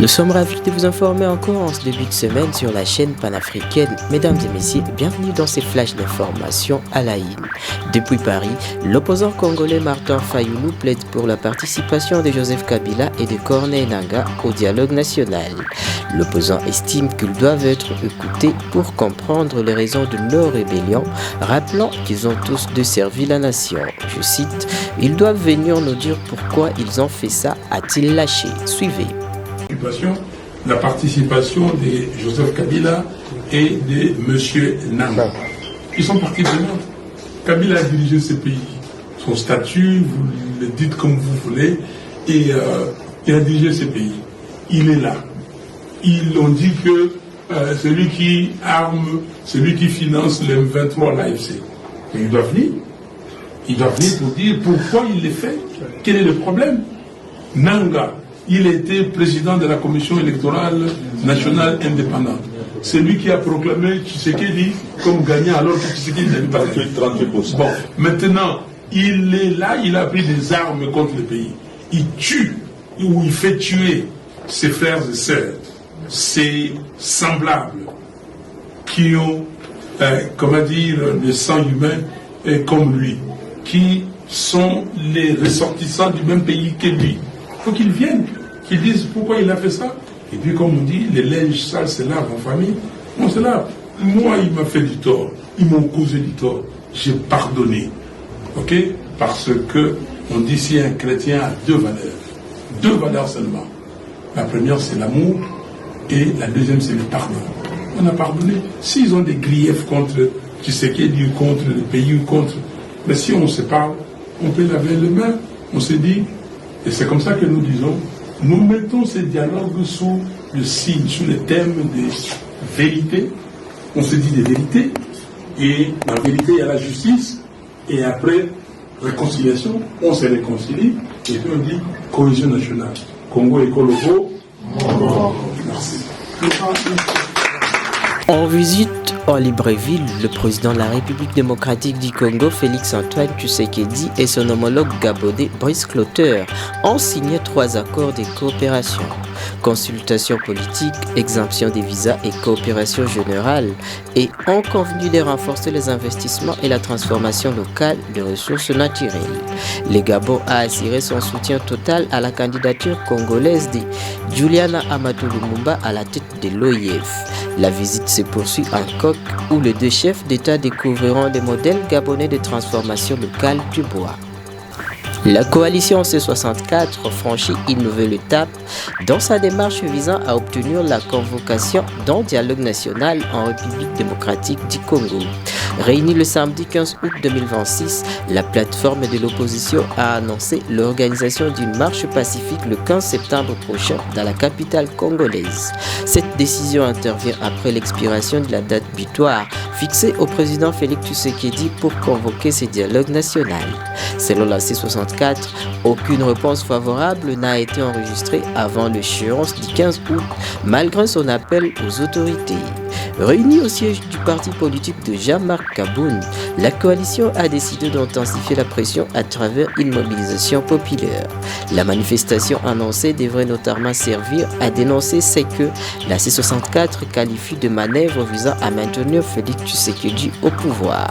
Nous sommes ravis de vous informer encore en ce début de semaine sur la chaîne panafricaine. Mesdames et messieurs, bienvenue dans ces flashs d'information à la une. Depuis Paris, l'opposant congolais Martin Fayoulou plaide pour la participation de Joseph Kabila et de Corneille Nangaa au dialogue national. L'opposant estime qu'ils doivent être écoutés pour comprendre les raisons de leur rébellion, rappelant qu'ils ont tous desservi la nation. Je cite, « Ils doivent venir nous dire pourquoi ils ont fait ça », a-t-il lâché. Suivez. La participation de Joseph Kabila et de M. Nangaa. Ils sont partis prenants. Kabila a dirigé ce pays. Son statut, vous le dites comme vous voulez, et il a dirigé ce pays. Il est là. Ils ont dit que celui qui arme, celui qui finance le M23, l'AFC. Mais il doit venir. Il doit venir pour dire pourquoi il le fait. Quel est le problème? Nangaa, il était président de la commission électorale nationale indépendante. C'est lui qui a proclamé Tshisekedi comme gagnant alors que Tshisekedi n'avait pas gagné. 38%. Bon, maintenant, il est là, il a pris des armes contre le pays. Il tue, ou il fait tuer ses frères et sœurs, ses semblables, qui ont, le sang humain comme lui, qui sont les ressortissants du même pays que lui. Il faut qu'ils viennent, qu'ils disent pourquoi il a fait ça. Et puis comme on dit, les linges sales se lavent en famille. On se lave. Moi, il m'a fait du tort. Ils m'ont causé du tort. J'ai pardonné. Ok? Parce que on dit si un chrétien a deux valeurs. Deux valeurs seulement. La première, c'est l'amour. Et la deuxième, c'est le pardon. On a pardonné. S'ils ont des griefs contre Tshisekedi ou contre le pays ou contre... Mais si on se parle, on peut laver les mains. On se dit... Et c'est comme ça que nous disons, nous mettons ces dialogues sous le signe, sous le thème des vérités. On se dit des vérités, et la vérité, il y a la justice, et après, réconciliation, on se réconcilie, et puis on dit cohésion nationale. Congo et Kolobo. Merci. En visite à Libreville, le président de la République démocratique du Congo, Félix-Antoine Tshisekedi, et son homologue gabonais, Brice Clotaire, ont signé 3 accords de coopération. Consultation politique, exemption des visas et coopération générale, et ont convenu de renforcer les investissements et la transformation locale de ressources naturelles. Le Gabon a assuré son soutien total à la candidature congolaise de Juliana Amadou Lumumba à la tête de l'OIF. La visite se poursuit en Coq où les 2 chefs d'État découvriront des modèles gabonais de transformation locale du bois. La coalition C64 franchit une nouvelle étape dans sa démarche visant à obtenir la convocation d'un dialogue national en République démocratique du Congo. Réunie le samedi 15 août 2026, la plateforme de l'opposition a annoncé l'organisation d'une marche pacifique le 15 septembre prochain dans la capitale congolaise. Cette décision intervient après l'expiration de la date butoir fixée au président Félix Tshisekedi pour convoquer ce dialogue national. Selon la C64, aucune réponse favorable n'a été enregistrée avant l'échéance du 15 août, malgré son appel aux autorités. Réunie au siège du parti politique de Jean-Marc Kaboun, la coalition a décidé d'intensifier la pression à travers une mobilisation populaire. La manifestation annoncée devrait notamment servir à dénoncer ce que la C64 qualifie de manœuvre visant à maintenir Félix Tshisekedi au pouvoir.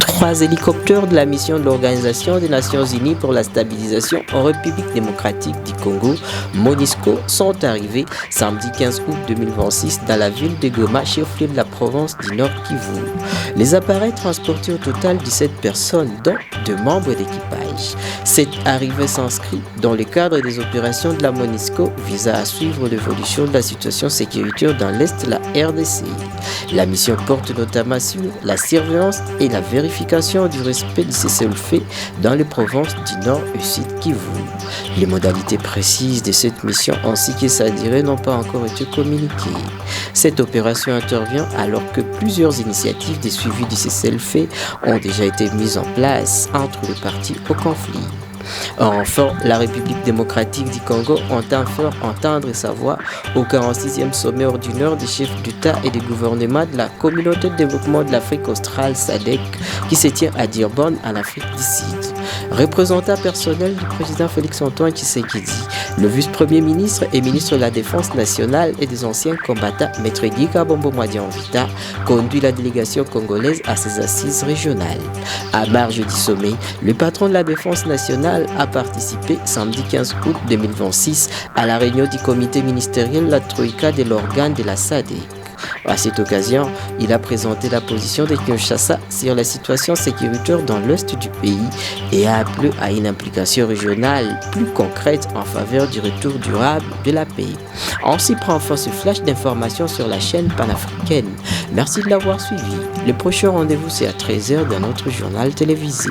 3 hélicoptères de la mission de l'Organisation des Nations Unies pour la stabilisation en République démocratique du Congo, MONUSCO, sont arrivés samedi 15 août 2026 dans la ville de Goma, chef-lieu de la province du Nord Kivu. Les appareils transportaient au total 17 personnes, dont 2 membres d'équipage. Cette arrivée s'inscrit dans le cadre des opérations de la MONUSCO visant à suivre l'évolution de la situation sécuritaire dans l'Est de la RDC. La mission porte notamment sur la surveillance et la vérification du respect du cessez-le-feu dans les provinces du Nord et Sud Kivu. Les modalités précises de cette mission ainsi que sa durée n'ont pas encore été communiquées. Cette opération intervient alors que plusieurs initiatives de suivi du cessez-le-feu ont déjà été mises en place entre les parties au conflit. Enfin, la République démocratique du Congo entend faire entendre sa voix au 46e sommet ordinaire des chefs d'État et de gouvernement de la Communauté de développement de l'Afrique australe SADC qui se tient à Durban en Afrique du Sud. Représentant personnel du président Félix-Antoine Tshisekedi, le vice-premier ministre et ministre de la Défense nationale et des anciens combattants, Maître Guy Kabombo Mwadianvita, conduit la délégation congolaise à ses assises régionales. À marge du sommet, le patron de la Défense nationale a participé samedi 15 août 2026 à la réunion du comité ministériel de la Troïka de l'organe de la SADC. À cette occasion, il a présenté la position de Kinshasa sur la situation sécuritaire dans l'ouest du pays et a appelé à une implication régionale plus concrète en faveur du retour durable de la paix. On s'y prend enfin ce flash d'informations sur la chaîne panafricaine. Merci de l'avoir suivi. Le prochain rendez-vous c'est à 13h dans notre journal télévisé.